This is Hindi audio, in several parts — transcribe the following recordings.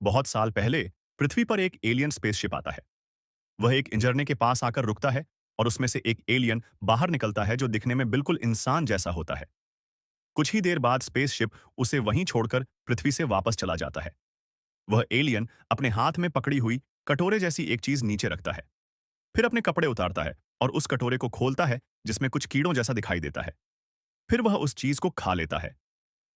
बहुत साल पहले पृथ्वी पर एक एलियन स्पेसशिप आता है। वह एक इंजरने के पास आकर रुकता है और उसमें से एक एलियन बाहर निकलता है जो दिखने में बिल्कुल इंसान जैसा होता है। कुछ ही देर बाद स्पेसशिप उसे वहीं छोड़कर पृथ्वी से वापस चला जाता है। वह एलियन अपने हाथ में पकड़ी हुई कटोरे जैसी एक चीज नीचे रखता है। फिर अपने कपड़े उतारता है और उस कटोरे को खोलता है जिसमें कुछ कीड़ों जैसा दिखाई देता है। फिर वह उस चीज को खा लेता है।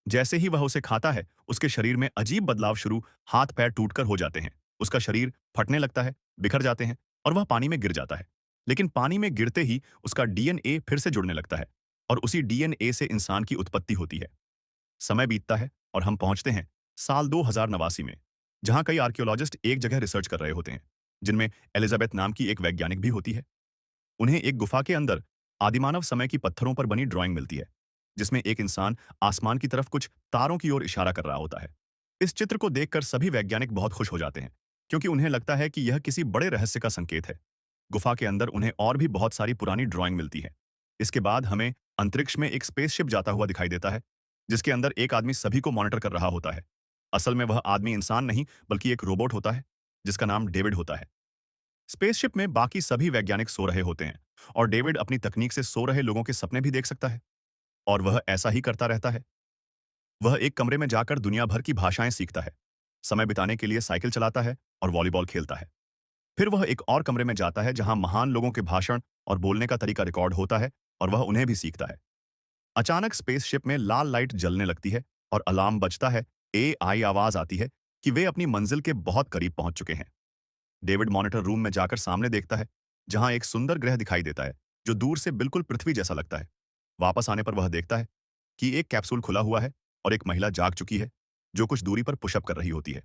जैसे ही वह उसे खाता है, उसके शरीर में अजीब बदलाव शुरू हाथ पैर टूटकर हो जाते हैं। उसका शरीर फटने लगता है, बिखर जाते हैं और वह पानी में गिर जाता है। लेकिन पानी में गिरते ही उसका डीएनए फिर से जुड़ने लगता है और उसी डीएनए से इंसान की उत्पत्ति होती है। समय बीतता है और हम पहुंचते हैं साल 2089 में, जहां कई आर्कियोलॉजिस्ट एक जगह रिसर्च कर रहे होते हैं, जिनमें एलिजाबेथ नाम की एक वैज्ञानिक भी होती है। उन्हें एक गुफा के अंदर आदिमानव समय की पत्थरों पर बनी ड्राइंग मिलती है, जिसमें एक इंसान आसमान की तरफ कुछ तारों की ओर इशारा कर रहा होता है। इस चित्र को देखकर सभी वैज्ञानिक बहुत खुश हो जाते हैं, क्योंकि उन्हें लगता है कि यह किसी बड़े रहस्य का संकेत है। गुफा के अंदर उन्हें और भी बहुत सारी पुरानी ड्राइंग मिलती है। इसके बाद हमें अंतरिक्ष में एक स्पेसशिप जाता हुआ दिखाई देता है, जिसके अंदर एक आदमी सभी को मॉनिटर कर रहा होता है। असल में वह आदमी इंसान नहीं, बल्कि एक रोबोट होता है, जिसका नाम डेविड होता है। स्पेसशिप में बाकी सभी वैज्ञानिक सो रहे होते हैं और डेविड अपनी तकनीक से सो रहे लोगों के सपने भी देख सकता है, और वह ऐसा ही करता रहता है। वह एक कमरे में जाकर दुनिया भर की भाषाएं सीखता है, समय बिताने के लिए साइकिल चलाता है और वॉलीबॉल खेलता है। फिर वह एक और कमरे में जाता है जहां महान लोगों के भाषण और बोलने का तरीका रिकॉर्ड होता है, और वह उन्हें भी सीखता है। अचानक स्पेसशिप में लाल लाइट जलने लगती है और अलार्म बजता है। एआई आवाज आती है कि वे अपनी मंजिल के बहुत करीब पहुंच चुके हैं। डेविड मॉनिटर रूम में जाकर सामने देखता है, जहां एक सुंदर ग्रह दिखाई देता है जो दूर से बिल्कुल पृथ्वी जैसा लगता है। वापस आने पर वह देखता है कि एक कैप्सूल खुला हुआ है और एक महिला जाग चुकी है, जो कुछ दूरी पर पुशअप कर रही होती है।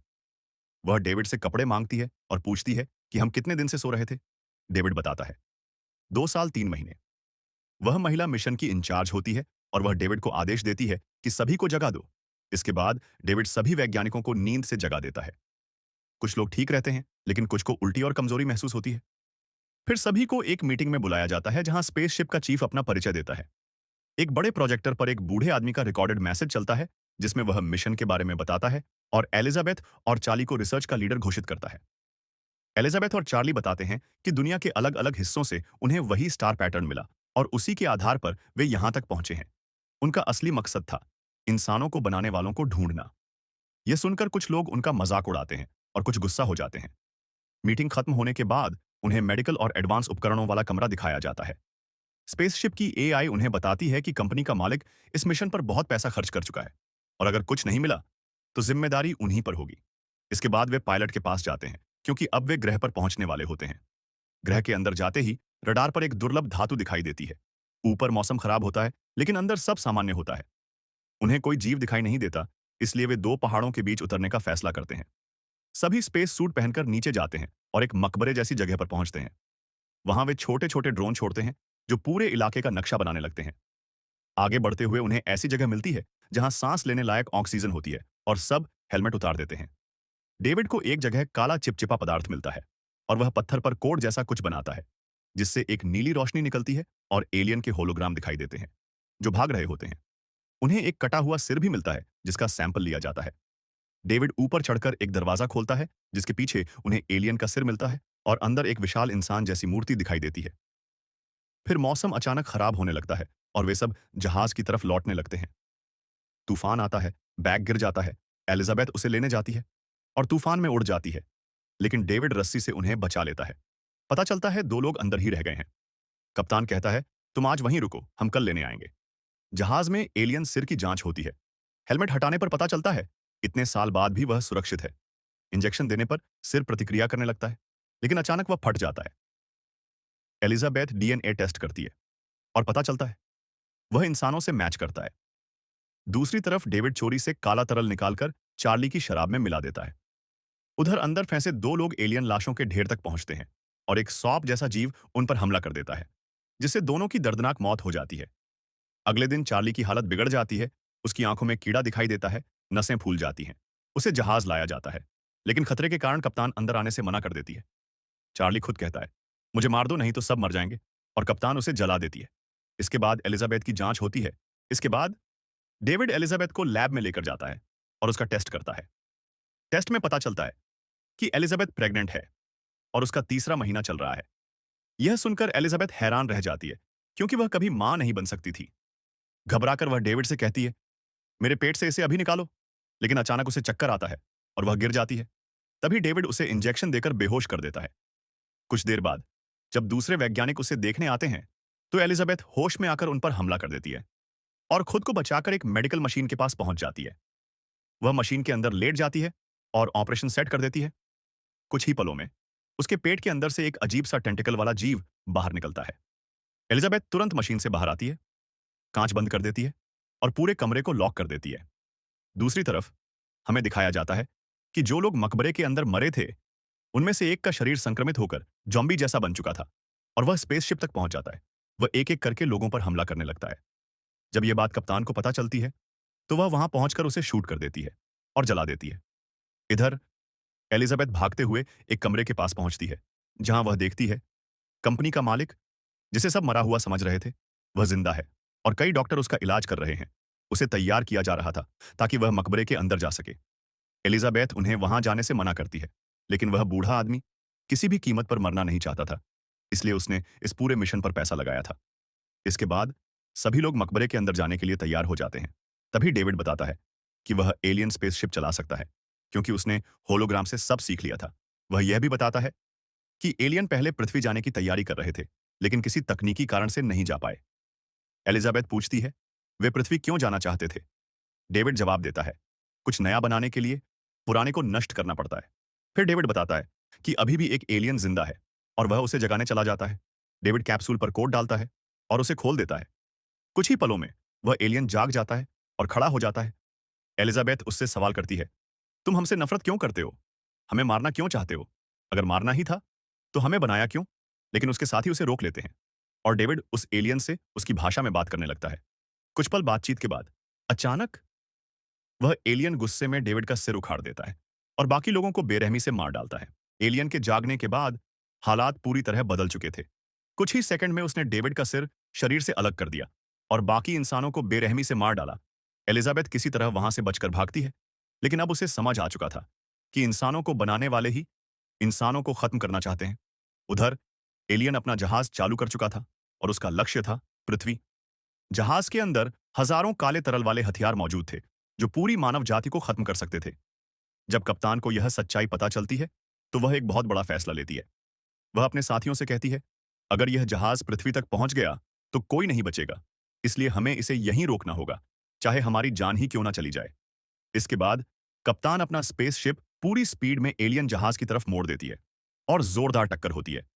वह डेविड से कपड़े मांगती है और पूछती है कि हम कितने दिन से सो रहे थे। डेविड बताता है, 2 साल 3 महीने। वह महिला मिशन की इंचार्ज होती है और वह डेविड को आदेश देती है कि सभी को जगा दो। इसके बाद डेविड सभी वैज्ञानिकों को नींद से जगा देता है। कुछ लोग ठीक रहते हैं, लेकिन कुछ को उल्टी और कमजोरी महसूस होती है। फिर सभी को एक मीटिंग में बुलाया जाता है जहां स्पेसशिप का चीफ अपना परिचय देता है। एक बड़े प्रोजेक्टर पर एक बूढ़े आदमी का रिकॉर्डेड मैसेज चलता है, जिसमें वह मिशन के बारे में बताता है और एलिजाबेथ और चार्ली को रिसर्च का लीडर घोषित करता है। एलिजाबेथ और चार्ली बताते हैं कि दुनिया के अलग अलग हिस्सों से उन्हें वही स्टार पैटर्न मिला और उसी के आधार पर वे यहां तक पहुंचे हैं। उनका असली मकसद था इंसानों को बनाने वालों को ढूंढना। यह सुनकर कुछ लोग उनका मजाक उड़ाते हैं और कुछ गुस्सा हो जाते हैं। मीटिंग खत्म होने के बाद उन्हें मेडिकल और एडवांस उपकरणों वाला कमरा दिखाया जाता है। स्पेसशिप की एआई उन्हें बताती है कि कंपनी का मालिक इस मिशन पर बहुत पैसा खर्च कर चुका है, और अगर कुछ नहीं मिला तो जिम्मेदारी उन्हीं पर होगी। इसके बाद वे पायलट के पास जाते हैं, क्योंकि अब वे ग्रह पर पहुंचने वाले होते हैं। ग्रह के अंदर जाते ही रडार पर एक दुर्लभ धातु दिखाई देती है। ऊपर मौसम खराब होता है, लेकिन अंदर सब सामान्य होता है। उन्हें कोई जीव दिखाई नहीं देता, इसलिए वे 2 पहाड़ों के बीच उतरने का फैसला करते हैं। सभी स्पेस सूट पहनकर नीचे जाते हैं और एक मकबरे जैसी जगह पर पहुंचते हैं। वहां वे छोटे छोटे ड्रोन छोड़ते हैं, जो पूरे इलाके का नक्शा बनाने लगते हैं। आगे बढ़ते हुए उन्हें ऐसी जगह मिलती है जहां सांस लेने लायक ऑक्सीजन होती है, और सब हेलमेट उतार देते हैं। डेविड को एक जगह काला चिपचिपा पदार्थ मिलता है और वह पत्थर पर कोड जैसा कुछ बनाता है, जिससे एक नीली रोशनी निकलती है और एलियन के होलोग्राम दिखाई देते हैं, जो भाग रहे होते हैं। उन्हें एक कटा हुआ सिर भी मिलता है, जिसका सैंपल लिया जाता है। डेविड ऊपर चढ़कर एक दरवाजा खोलता है, जिसके पीछे उन्हें एलियन का सिर मिलता है और अंदर एक विशाल इंसान जैसी मूर्ति दिखाई देती है। फिर मौसम अचानक खराब होने लगता है और वे सब जहाज की तरफ लौटने लगते हैं। तूफान आता है, बैग गिर जाता है। एलिजाबेथ उसे लेने जाती है और तूफान में उड़ जाती है, लेकिन डेविड रस्सी से उन्हें बचा लेता है। पता चलता है 2 लोग अंदर ही रह गए हैं। कप्तान कहता है, तुम आज वहीं रुको, हम कल लेने आएंगे। जहाज में एलियन सिर की जांच होती है। हेलमेट हटाने पर पता चलता है इतने साल बाद भी वह सुरक्षित है। इंजेक्शन देने पर सिर प्रतिक्रिया करने लगता है, लेकिन अचानक वह फट जाता है। एलिजाबेथ डीएनए टेस्ट करती है और पता चलता है वह इंसानों से मैच करता है। दूसरी तरफ डेविड चोरी से काला तरल निकालकर चार्ली की शराब में मिला देता है। उधर अंदर फंसे 2 लोग एलियन लाशों के ढेर तक पहुंचते हैं और एक सौंप जैसा जीव उन पर हमला कर देता है, जिससे दोनों की दर्दनाक मौत हो जाती है। अगले दिन चार्ली की हालत बिगड़ जाती है। उसकी आंखों में कीड़ा दिखाई देता है, नसें फूल जाती हैं। उसे जहाज लाया जाता है, लेकिन खतरे के कारण कप्तान अंदर आने से मना कर देती है। चार्ली खुद कहता है, मुझे मार दो नहीं तो सब मर जाएंगे, और कप्तान उसे जला देती है। इसके बाद एलिजाबेथ की जांच होती है। इसके बाद डेविड एलिजाबेथ को लैब में लेकर जाता है और उसका टेस्ट करता है। टेस्ट में पता चलता है कि एलिजाबेथ प्रेग्नेंट है और उसका तीसरा महीना चल रहा है। यह सुनकर एलिजाबेथ हैरान रह जाती है, क्योंकि वह कभी मां नहीं बन सकती थी। घबराकर वह डेविड से कहती है, मेरे पेट से इसे अभी निकालो। लेकिन अचानक उसे चक्कर आता है और वह गिर जाती है। तभी डेविड उसे इंजेक्शन देकर बेहोश कर देता है। कुछ देर बाद जब दूसरे वैज्ञानिक उसे देखने आते हैं, तो एलिजाबेथ होश में आकर उन पर हमला कर देती है और खुद को बचाकर एक मेडिकल मशीन के पास पहुंच जाती है। वह मशीन के अंदर लेट जाती है और ऑपरेशन सेट कर देती है। कुछ ही पलों में उसके पेट के अंदर से एक अजीब सा टेंटिकल वाला जीव बाहर निकलता है। एलिजाबेथ तुरंत मशीन से बाहर आती है, कांच बंद कर देती है और पूरे कमरे को लॉक कर देती है। दूसरी तरफ हमें दिखाया जाता है कि जो लोग मकबरे के अंदर मरे थे, उनमें से एक का शरीर संक्रमित होकर जॉम्बी जैसा बन चुका था और वह स्पेसशिप तक पहुंच जाता है। वह एक-एक करके लोगों पर हमला करने लगता है। जब यह बात कप्तान को पता चलती है, तो वह वहां पहुंचकर उसे शूट कर देती है और जला देती है। इधर एलिजाबेथ भागते हुए एक कमरे के पास पहुंचती है, जहां वह देखती है कंपनी का मालिक, जिसे सब मरा हुआ समझ रहे थे, वह जिंदा है और कई डॉक्टर उसका इलाज कर रहे हैं। उसे तैयार किया जा रहा था ताकि वह मकबरे के अंदर जा सके। एलिजाबेथ उन्हें वहां जाने से मना करती है, लेकिन वह बूढ़ा आदमी किसी भी कीमत पर मरना नहीं चाहता था, इसलिए उसने इस पूरे मिशन पर पैसा लगाया था। इसके बाद सभी लोग मकबरे के अंदर जाने के लिए तैयार हो जाते हैं। तभी डेविड बताता है कि वह एलियन स्पेसशिप चला सकता है, क्योंकि उसने होलोग्राम से सब सीख लिया था। वह यह भी बताता है कि एलियन पहले पृथ्वी जाने की तैयारी कर रहे थे, लेकिन किसी तकनीकी कारण से नहीं जा पाए। एलिजाबेथ पूछती है, वे पृथ्वी क्यों जाना चाहते थे? डेविड जवाब देता है, कुछ नया बनाने के लिए पुराने को नष्ट करना पड़ता है। फिर डेविड बताता है कि अभी भी एक एलियन जिंदा है और वह उसे जगाने चला जाता है। डेविड कैप्सूल पर कोड डालता है और उसे खोल देता है। कुछ ही पलों में वह एलियन जाग जाता है और खड़ा हो जाता है। एलिजाबेथ उससे सवाल करती है, तुम हमसे नफरत क्यों करते हो? हमें मारना क्यों चाहते हो? अगर मारना ही था, तो हमें बनाया क्यों? लेकिन उसके साथ ही उसे रोक लेते हैं और डेविड उस एलियन से उसकी भाषा में बात करने लगता है। कुछ पल बातचीत के बाद अचानक वह एलियन गुस्से में डेविड का सिर उखाड़ देता है और बाकी लोगों को बेरहमी से मार डालता है। एलियन के जागने के बाद हालात पूरी तरह बदल चुके थे। कुछ ही सेकंड में उसने डेविड का सिर शरीर से अलग कर दिया और बाकी इंसानों को बेरहमी से मार डाला। एलिजाबेथ किसी तरह वहां से बचकर भागती है, लेकिन अब उसे समझ आ चुका था कि इंसानों को बनाने वाले ही इंसानों को खत्म करना चाहते हैं। उधर एलियन अपना जहाज चालू कर चुका था और उसका लक्ष्य था पृथ्वी। जहाज के अंदर हजारों काले तरल वाले हथियार मौजूद थे, जो पूरी मानव जाति को खत्म कर सकते थे। जब कप्तान को यह सच्चाई पता चलती है, तो वह एक बहुत बड़ा फैसला लेती है। वह अपने साथियों से कहती है, अगर यह जहाज पृथ्वी तक पहुंच गया, तो कोई नहीं बचेगा। इसलिए हमें इसे यहीं रोकना होगा, चाहे हमारी जान ही क्यों ना चली जाए। इसके बाद कप्तान अपना स्पेसशिप पूरी स्पीड में एलियन जहाज की तरफ मोड़ देती है और जोरदार टक्कर होती है।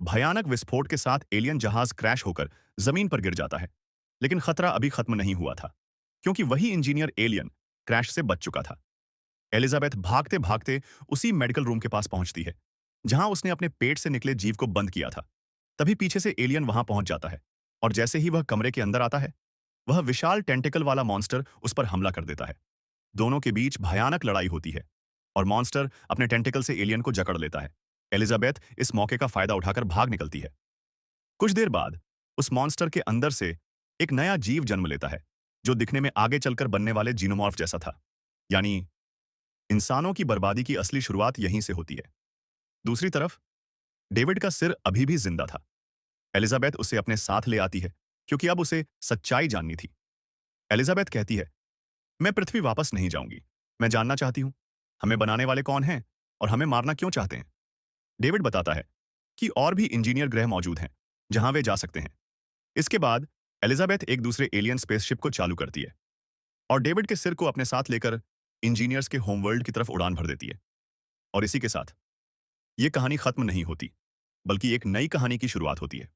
भयानक विस्फोट के साथ एलियन जहाज क्रैश होकर जमीन पर गिर जाता है। लेकिन खतरा अभी खत्म नहीं हुआ था, क्योंकि वही इंजीनियर एलियन क्रैश से बच चुका था। एलिजाबेथ भागते भागते उसी मेडिकल रूम के पास पहुंचती है, जहां उसने अपने पेट से निकले जीव को बंद किया था। तभी पीछे से एलियन वहां पहुंच जाता है और जैसे ही वह कमरे के अंदर आता है, वह विशाल टेंटिकल वाला मॉन्स्टर उस पर हमला कर देता है। दोनों के बीच भयानक लड़ाई होती है और मॉन्स्टर अपने टेंटिकल से एलियन को जकड़ लेता है। एलिजाबेथ इस मौके का फायदा उठाकर भाग निकलती है। कुछ देर बाद उस मॉन्स्टर के अंदर से एक नया जीव जन्म लेता है, जो दिखने में आगे चलकर बनने वाले जीनोमॉर्फ जैसा था। यानी इंसानों की बर्बादी की असली शुरुआत यहीं से होती है। दूसरी तरफ डेविड का सिर अभी भी जिंदा था। एलिजाबेथ उसे अपने साथ ले आती है, क्योंकि अब उसे सच्चाई जाननी थी। एलिजाबेथ कहती है, मैं पृथ्वी वापस नहीं जाऊंगी। मैं जानना चाहती हूं, हमें बनाने वाले कौन हैं और हमें मारना क्यों चाहते हैं। डेविड बताता है कि और भी इंजीनियर ग्रह मौजूद हैं, जहां वे जा सकते हैं। इसके बाद एलिजाबेथ एक दूसरे एलियन स्पेसशिप को चालू करती है और डेविड के सिर को अपने साथ लेकर इंजीनियर्स के होमवर्ल्ड की तरफ उड़ान भर देती है। और इसी के साथ ये कहानी खत्म नहीं होती, बल्कि एक नई कहानी की शुरुआत होती है।